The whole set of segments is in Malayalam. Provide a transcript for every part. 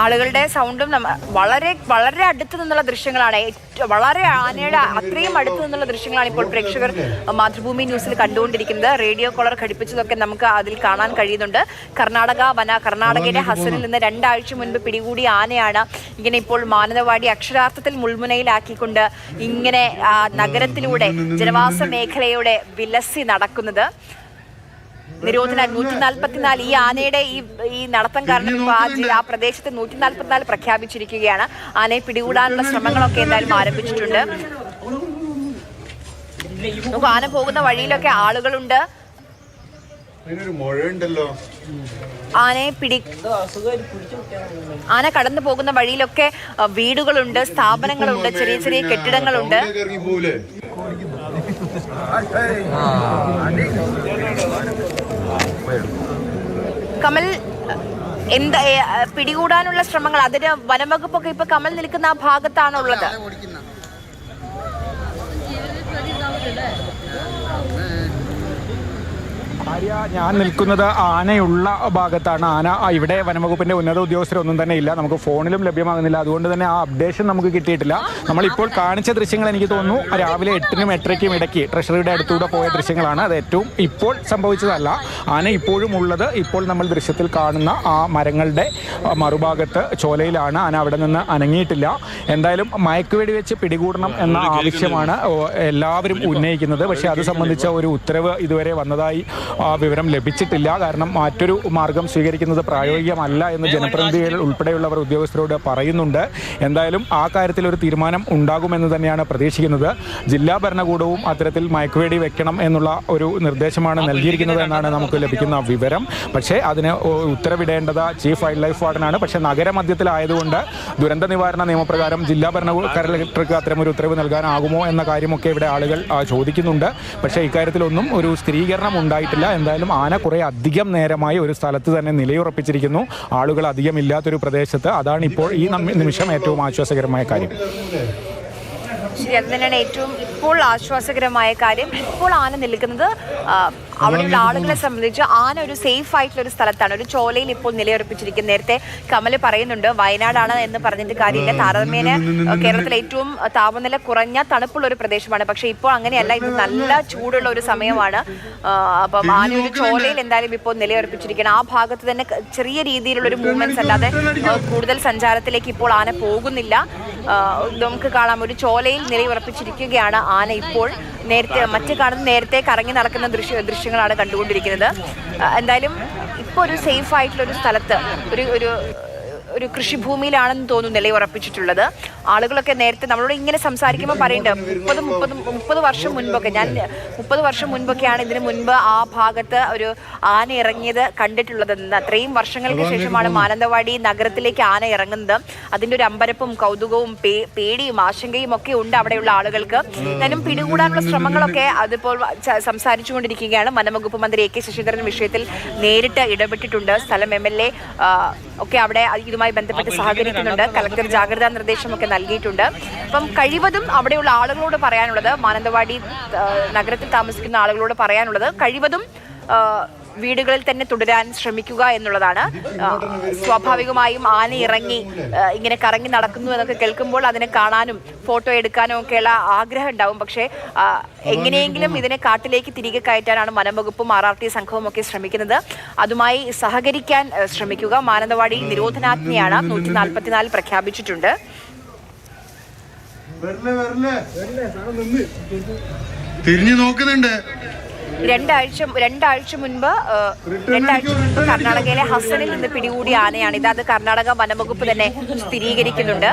ആളുകളുടെ സൗണ്ടും വളരെ വളരെ അടുത്ത് നിന്നുള്ള ദൃശ്യങ്ങളാണ്. വളരെ ആനയുടെ അത്രയും അടുത്ത് നിന്നുള്ള ദൃശ്യങ്ങളാണ് ഇപ്പോൾ പ്രേക്ഷകർ മാതൃഭൂമി ന്യൂസിൽ കണ്ടുകൊണ്ടിരിക്കുന്നത്. റേഡിയോ കോളർ ഘടിപ്പിച്ചതൊക്കെ നമുക്ക് അതിൽ കാണാൻ കഴിയുന്നുണ്ട്. കർണാടകയുടെ ഹസനിൽ നിന്ന് 2 ആഴ്ച മുൻപ് പിടികൂടിയ ആനയാണ് ഇങ്ങനെ ഇപ്പോൾ മാനന്തവാടി അക്ഷരാർത്ഥത്തിൽ മുൾമുനയിലാക്കിക്കൊണ്ട് ഇങ്ങനെ നഗരത്തിലൂടെ ജനവാസ മേഖലയുടെ വിലസി നടക്കുന്നത്. നിരോധന 144 ഈ ആനയുടെ ഈ നടത്തം കാരണം ആ പ്രദേശത്ത് 144 പ്രഖ്യാപിച്ചിരിക്കുകയാണ്. ആനയെ പിടികൂടാനുള്ള ശ്രമങ്ങളൊക്കെ എന്തായാലും ആരംഭിച്ചിട്ടുണ്ട്. നമുക്ക് ആന പോകുന്ന വഴിയിലൊക്കെ ആളുകളുണ്ട്. ആന കടന്നു പോകുന്ന വഴിയിലൊക്കെ വീടുകളുണ്ട്, സ്ഥാപനങ്ങളുണ്ട്, ചെറിയ ചെറിയ കെട്ടിടങ്ങളുണ്ട്. കമൽ, എന്താ പിടികൂടാനുള്ള ശ്രമങ്ങൾ? അതിന് വനംവകുപ്പൊക്കെ ഇപ്പൊ കമൽ നിൽക്കുന്ന ആ ഭാഗത്താണുള്ളത്. ഞാൻ നിൽക്കുന്നത് ആനയുള്ള ഭാഗത്താണ്. ആന ഇവിടെ വനംവകുപ്പിന്റെ ഉന്നത ഉദ്യോഗസ്ഥരൊന്നും തന്നെ ഇല്ല, നമുക്ക് ഫോണിലും ലഭ്യമാകുന്നില്ല. അതുകൊണ്ട് തന്നെ ആ അപ്ഡേഷൻ നമുക്ക് കിട്ടിയിട്ടില്ല. നമ്മളിപ്പോൾ കാണിച്ച ദൃശ്യങ്ങൾ എനിക്ക് തോന്നുന്നു രാവിലെ 8-നും 8:30-ക്കും ഇടയ്ക്ക് ട്രഷറിയുടെ അടുത്തൂടെ പോയ ദൃശ്യങ്ങളാണ്. അത് ഏറ്റവും ഇപ്പോൾ സംഭവിച്ചതല്ല. ആന ഇപ്പോഴും ഉള്ളത് ഇപ്പോൾ നമ്മൾ ദൃശ്യത്തിൽ കാണുന്ന ആ മരങ്ങളുടെ മറുഭാഗത്ത് ചോലയിലാണ്. ആന അവിടെ നിന്ന് അനങ്ങിയിട്ടില്ല. എന്തായാലും മയക്കുവെടി വെച്ച് പിടികൂടണം എന്ന ആവശ്യമാണ് എല്ലാവരും ഉന്നയിക്കുന്നത്. പക്ഷേ അത് സംബന്ധിച്ച ഒരു ഉത്തരവ് ഇതുവരെ വന്നതായി വിവരം ലഭിച്ചിട്ടില്ല. കാരണം മറ്റൊരു മാർഗം സ്വീകരിക്കുന്നത് പ്രായോഗികമല്ല എന്ന് ജനപ്രതിനിധികൾ ഉൾപ്പെടെയുള്ളവർ ഉദ്യോഗസ്ഥരോട് പറയുന്നുണ്ട്. എന്തായാലും ആ കാര്യത്തിൽ ഒരു തീരുമാനം ഉണ്ടാകുമെന്ന് തന്നെയാണ് പ്രതീക്ഷിക്കുന്നത്. ജില്ലാ ഭരണകൂടവും അത്തരത്തിൽ മയക്കുവെടി വെക്കണം എന്നുള്ള ഒരു നിർദ്ദേശമാണ് നൽകിയിരിക്കുന്നത് എന്നാണ് നമുക്ക് ലഭിക്കുന്ന വിവരം. പക്ഷേ അതിന് ഉത്തരവിടേണ്ടത് ചീഫ് വൈൽഡ് ലൈഫ് വാർഡനാണ്. പക്ഷേ നഗരമധ്യത്തിലായതുകൊണ്ട് ദുരന്ത നിവാരണ നിയമപ്രകാരം ജില്ലാ ഭരണകൂടർക്ക് അത്തരമൊരു ഉത്തരവ് നൽകാനാകുമോ എന്ന കാര്യമൊക്കെ ഇവിടെ ആളുകൾ ചോദിക്കുന്നുണ്ട്. പക്ഷേ ഇക്കാര്യത്തിലൊന്നും ഒരു സ്ഥിരീകരണം ഉണ്ടായിട്ടില്ല. എന്തായാലും ആന കുറേ അധികം നേരമായി ഒരു സ്ഥലത്ത് തന്നെ നിലയുറപ്പിച്ചിരിക്കുന്നു, ആളുകൾ അധികം ഇല്ലാത്തൊരു പ്രദേശത്ത്. അതാണ് ഇപ്പോൾ ഈ നിമിഷം ഏറ്റവും ആശ്വാസകരമായ കാര്യം. ശരി, അത് തന്നെയാണ് ഏറ്റവും ഇപ്പോൾ ആശ്വാസകരമായ കാര്യം. ഇപ്പോൾ ആന നിൽക്കുന്നത് അവിടെയുള്ള ആളുകളെ സംബന്ധിച്ച് ആന ഒരു സേഫ് ആയിട്ടുള്ള ഒരു സ്ഥലത്താണ്, ഒരു ചോലയിൽ ഇപ്പോൾ നിലയുറപ്പിച്ചിരിക്കുന്നത്. നേരത്തെ കമല് പറയുന്നുണ്ട് വയനാടാണ് എന്ന് പറഞ്ഞിട്ട് കാര്യമില്ല, താരതമ്യേന കേരളത്തിലെ ഏറ്റവും താപനില കുറഞ്ഞ തണുപ്പുള്ള ഒരു പ്രദേശമാണ്. പക്ഷെ ഇപ്പോൾ അങ്ങനെയല്ല, ഇത് നല്ല ചൂടുള്ള ഒരു സമയമാണ്. അപ്പം ആന ഒരു ചോലയിൽ എന്തായാലും ഇപ്പോൾ നിലയുറപ്പിച്ചിരിക്കണം. ആ ഭാഗത്ത് തന്നെ ചെറിയ രീതിയിലുള്ള ഒരു മൂവ്മെന്റ്സ് അല്ലാതെ കൂടുതൽ സഞ്ചാരത്തിലേക്ക് ഇപ്പോൾ ആന പോകുന്നില്ല. നമുക്ക് കാണാം, ഒരു ചോലയിൽ നിലയുറപ്പിച്ചിരിക്കുകയാണ് ആന ഇപ്പോൾ. നേരത്തെ കറങ്ങി നടക്കുന്ന ദൃശ്യങ്ങളാണ് കണ്ടുകൊണ്ടിരിക്കുന്നത്. എന്തായാലും ഇപ്പോൾ ഒരു സേഫ് ആയിട്ടുള്ള ഒരു സ്ഥലത്ത് ഒരു കൃഷിഭൂമിയിലാണെന്ന് തോന്നുന്നു നിലയുറപ്പിച്ചിട്ടുള്ളത്. ആളുകളൊക്കെ നേരത്തെ നമ്മളോട് ഇങ്ങനെ സംസാരിക്കുമ്പോൾ പറയുന്നുണ്ട് 30 വർഷം മുൻപൊക്കെ, ഞാൻ 30 വർഷം മുൻപൊക്കെയാണ് ഇതിനു മുൻപ് ആ ഭാഗത്ത് ഒരു ആന ഇറങ്ങിയത് കണ്ടിട്ടുള്ളതെന്ന്. അത്രയും വർഷങ്ങൾക്ക് ശേഷമാണ് മാനന്തവാടി നഗരത്തിലേക്ക് ആന ഇറങ്ങുന്നത്. അതിൻ്റെ ഒരു അമ്പരപ്പും കൗതുകവും പേടിയും ആശങ്കയും ഒക്കെ ഉണ്ട് അവിടെയുള്ള ആളുകൾക്ക്. എന്നാലും പിടികൂടാനുള്ള ശ്രമങ്ങളൊക്കെ അതിപ്പോൾ സംസാരിച്ചുകൊണ്ടിരിക്കുകയാണ്. വനംവകുപ്പ് മന്ത്രി AK ശശീന്ദ്രൻ വിഷയത്തിൽ നേരിട്ട് ഇടപെട്ടിട്ടുണ്ട്. സ്ഥലം MLA ഒക്കെ അവിടെ ഇതുമായി ബന്ധപ്പെട്ട് സഹകരിക്കുന്നുണ്ട്. കളക്ടർ ജാഗ്രതാ നിർദ്ദേശമൊക്കെ നൽകിയിട്ടുണ്ട്. അപ്പം കഴിവതും അവിടെയുള്ള ആളുകളോട് പറയാനുള്ളത്, മാനന്തവാടി നഗരത്തിൽ താമസിക്കുന്ന ആളുകളോട് പറയാനുള്ളത്, കഴിവതും വീടുകളിൽ തന്നെ തുടരാൻ ശ്രമിക്കുക എന്നുള്ളതാണ്. സ്വാഭാവികമായും ആന ഇറങ്ങി ഇങ്ങനെ കറങ്ങി നടക്കുന്നു എന്നൊക്കെ കേൾക്കുമ്പോൾ അതിനെ കാണാനും ഫോട്ടോ എടുക്കാനും ഒക്കെയുള്ള ആഗ്രഹം ഉണ്ടാവും. പക്ഷേ എങ്ങനെയെങ്കിലും ഇതിനെ കാട്ടിലേക്ക് തിരികെ കയറ്റാനാണ് വനംവകുപ്പും RRT സംഘവും ഒക്കെ ശ്രമിക്കുന്നത്. അതുമായി സഹകരിക്കാൻ ശ്രമിക്കുക. മാനന്തവാടി നിരോധനാജ്ഞയാണ് 144 പ്രഖ്യാപിച്ചിട്ടുണ്ട്. തിരിഞ്ഞു നോക്കുന്നുണ്ട്. രണ്ടാഴ്ച മുൻപ് കർണാടകയിലെ ഹസനിൽ നിന്ന് പിടികൂടിയ ആനയാണിത്. അത് കർണാടക വനംവകുപ്പ് തന്നെ സ്ഥിരീകരിക്കുന്നുണ്ട്.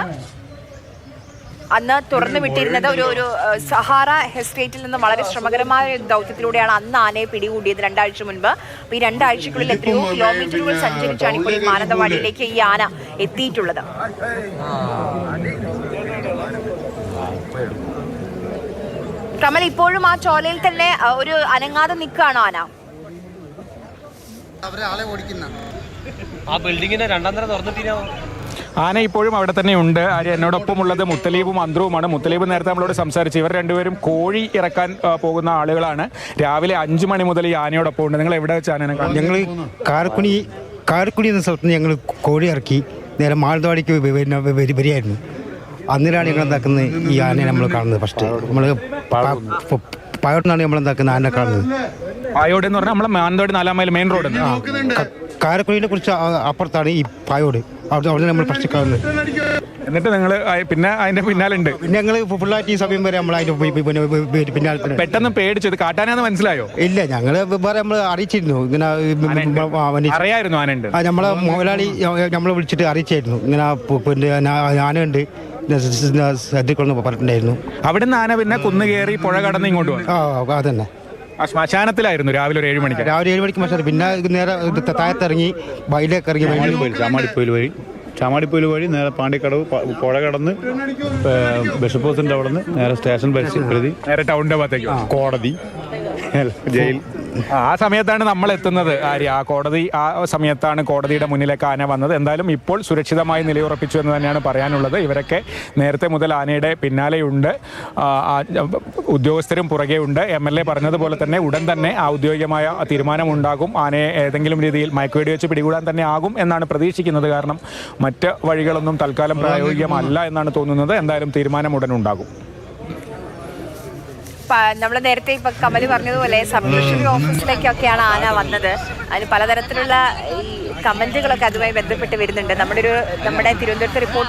അന്ന് തുറന്നു വിട്ടിരുന്നത് ഒരു സഹാറ എസ്റ്റേറ്റിൽ നിന്ന് വളരെ ശ്രമകരമായ ദൗത്യത്തിലൂടെയാണ് അന്ന് ആനയെ പിടികൂടിയത് 2 ആഴ്ച മുൻപ്. അപ്പോൾ ഈ 2 ആഴ്ചക്കുള്ളിൽ എത്രയോ കിലോമീറ്ററുകൾ സഞ്ചരിച്ചാണ് ഇപ്പോൾ ഈ മാനന്തവാടിയിലേക്ക് ഈ ആന എത്തിയിട്ടുള്ളത്. കമൽ, ഇപ്പോഴും ആ ചോലയിൽ തന്നെ ഒരു അനങ്ങാതെ നിൽക്കുകയാണോ ആന? ആ ബിൽഡിങ്ങിന്റെ 2ാം നില തുറന്നിട്ടില്ല. ആന ഇപ്പോഴും അവിടെ തന്നെ ഉണ്ട്. എന്നോടൊപ്പം ഉള്ളത് മുത്തലീബും അന്ത്രുവുമാണ്. മുത്തലീബ് നേരത്തെ നമ്മളോട് സംസാരിച്ചു. ഇവർ രണ്ടുപേരും കോഴി ഇറക്കാൻ പോകുന്ന ആളുകളാണ്. രാവിലെ 5 മണി മുതൽ ഈ ആനയോടൊപ്പം ഉണ്ട്. നിങ്ങൾ എവിടെ വെച്ചാണ്? ഞങ്ങൾ കാരക്കുടി എന്ന സ്ഥലത്ത് ഞങ്ങൾ കോഴി ഇറക്കി നേരെ മാനന്തവാടിക്ക് വരികയായിരുന്നു. അന്നേരമാണ് ഞങ്ങൾ എന്താക്കുന്നത് ഈ ആനയെ നമ്മൾ കാണുന്നത്. ഫസ്റ്റ് നമ്മൾ പായോടുന്നാണ് നമ്മൾ എന്താക്കുന്നത് ആനയെ കാണുന്നത്. പായോട് എന്ന് പറഞ്ഞാൽ നമ്മളെ മാനന്തവാടി 4 മൈൽ മെയിൻ റോഡ്. കാരക്കുഴിനെ കുറിച്ച് അപ്പുറത്താണ് ഈ പായോട്. അവിടെ നമ്മൾ ഫസ്റ്റ് കാണുന്നത്. എന്നിട്ട് നിങ്ങൾ പിന്നെ അതിന്റെ പിന്നാലുണ്ട്. പിന്നെ ഞങ്ങൾ ഫുള്ളായിട്ട് ഈ സമയം വരെ നമ്മൾ അതിന്റെ പിന്നാലെ തന്നെ. പെട്ടെന്ന് പേടിച്ചത് കാട്ടാനാന്ന് മനസ്സിലായോ? ഇല്ല, ഞങ്ങള് വേറെ നമ്മൾ അറിയിച്ചിരുന്നു ഇങ്ങനെ. അറിയായിരുന്നു ആനയുണ്ട്. നമ്മളെ മുതലാളി നമ്മളെ വിളിച്ചിട്ട് അറിയിച്ചായിരുന്നു ഇങ്ങനെ പിന്നെ ആനയുണ്ട് ശ്രദ്ധിക്കൊള്ളു പറഞ്ഞിട്ടുണ്ടായിരുന്നു. അവിടെ നിന്ന് ആന പിന്നെ കുന്ന് കയറി പുഴ കടന്ന് ഇങ്ങോട്ട് വന്നു. അതന്നെ. ആ ശ്മശാനത്തിലായിരുന്നു രാവിലെ ഒരു 7 മണിക്ക്. രാവിലെ 7 മണിക്ക് മത്സരം. പിന്നെ നേരെ താഴത്തിറങ്ങി വയലേക്ക് ഇറങ്ങി ചാമാടിപ്പൊയിൽ വഴി നേരെ പാണ്ടിക്കടവ് പുഴ കടന്ന് ബിഷപ്പ് ഹൗസിന്റെ അവിടെ നിന്ന് നേരെ സ്റ്റേഷൻ പ്രതി നേരെ ടൗണിന്റെ ഭാഗത്തേക്ക് കോടതി ജയിൽ. ആ സമയത്താണ് നമ്മൾ എത്തുന്നത്. ആ കോടതി, ആ സമയത്താണ് കോടതിയുടെ മുന്നിലേക്ക് ആന വന്നത്. എന്തായാലും ഇപ്പോൾ സുരക്ഷിതമായി നിലയുറപ്പിച്ചു എന്ന് തന്നെയാണ് പറയാനുള്ളത്. ഇവരൊക്കെ നേരത്തെ മുതൽ ആനയുടെ പിന്നാലെയുണ്ട്, ഉദ്യോഗസ്ഥരും പുറകെ ഉണ്ട്. MLA പറഞ്ഞതുപോലെ തന്നെ ഉടൻ തന്നെ ഔദ്യോഗികമായ തീരുമാനമുണ്ടാകും. ആനയെ ഏതെങ്കിലും രീതിയിൽ മയക്കുവെടി വെച്ച് പിടികൂടാൻ തന്നെ ആകും എന്നാണ് പ്രതീക്ഷിക്കുന്നത്. കാരണം മറ്റ് വഴികളൊന്നും തൽക്കാലം പ്രായോഗികമല്ല എന്നാണ് തോന്നുന്നത്. എന്തായാലും തീരുമാനം ഉടൻ ഉണ്ടാകും. നമ്മൾ നേരത്തെ ഇപ്പൊ കമല് പറഞ്ഞതുപോലെ സബ് ഡിവിഷണൽ ഓഫീസിലേക്കൊക്കെയാണ് ആന വന്നത്. അതിന് പലതരത്തിലുള്ള ഈ കമന്റുകളൊക്കെ അതുമായി ബന്ധപ്പെട്ട് വരുന്നുണ്ട്. നമ്മുടെ തിരുവനന്തപുരത്തെ റിപ്പോർട്ടർ